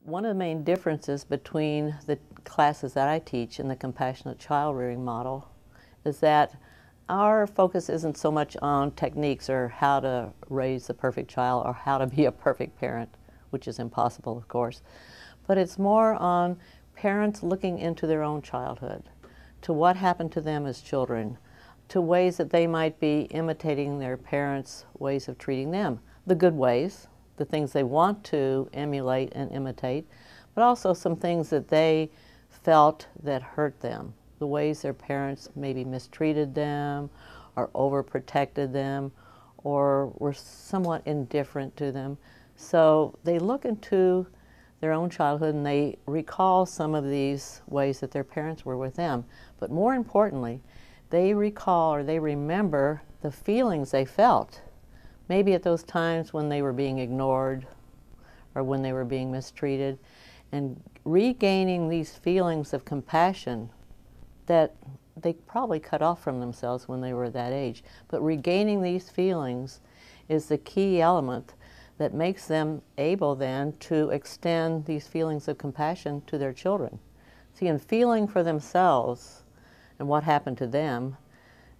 One of the main differences between the classes that I teach in the compassionate child rearing model is that our focus isn't so much on techniques or how to raise the perfect child or how to be a perfect parent, which is impossible, of course, but it's more on parents looking into their own childhood, to what happened to them as children, to ways that they might be imitating their parents' ways of treating them, the good ways, the things they want to emulate and imitate, but also some things that they felt that hurt them, the ways their parents maybe mistreated them or overprotected them or were somewhat indifferent to them. So they look into their own childhood and they recall some of these ways that their parents were with them. But more importantly, they recall or they remember the feelings they felt, maybe at those times when they were being ignored or when they were being mistreated, and regaining these feelings of compassion that they probably cut off from themselves when they were that age. But regaining these feelings is the key element that makes them able then to extend these feelings of compassion to their children. See, in feeling for themselves and what happened to them,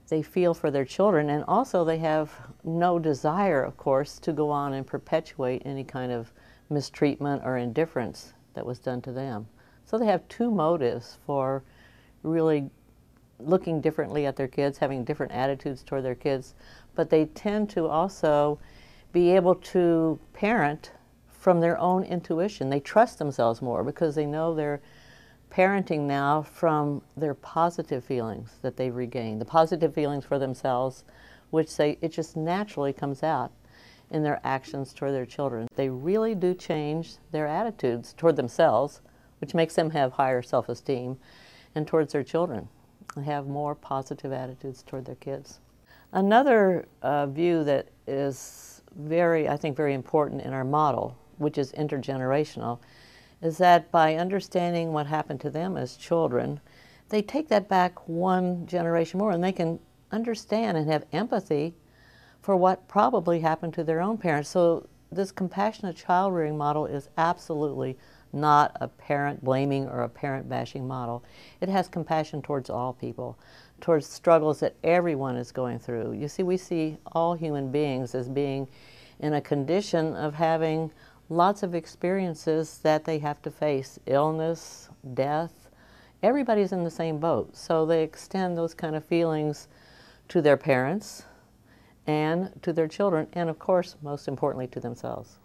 they feel for their children, and also they have no desire, of course, to go on and perpetuate any kind of mistreatment or indifference that was done to them. So they have two motives for really looking differently at their kids, having different attitudes toward their kids, but they tend to also be able to parent from their own intuition. They trust themselves more because they know they're parenting now from their positive feelings that they've regained, the positive feelings for themselves, which it just naturally comes out in their actions toward their children. They really do change their attitudes toward themselves, which makes them have higher self-esteem, and towards their children. They have more positive attitudes toward their kids. Another view that is I think very important in our model, which is intergenerational, is that by understanding what happened to them as children, they take that back one generation more and they can understand and have empathy for what probably happened to their own parents. So this compassionate child rearing model is absolutely not a parent blaming or a parent bashing model. It has compassion towards all people, towards struggles that everyone is going through. You see, we see all human beings as being in a condition of having lots of experiences that they have to face, illness, death. Everybody's in the same boat. So they extend those kind of feelings to their parents and to their children, and of course, most importantly, to themselves.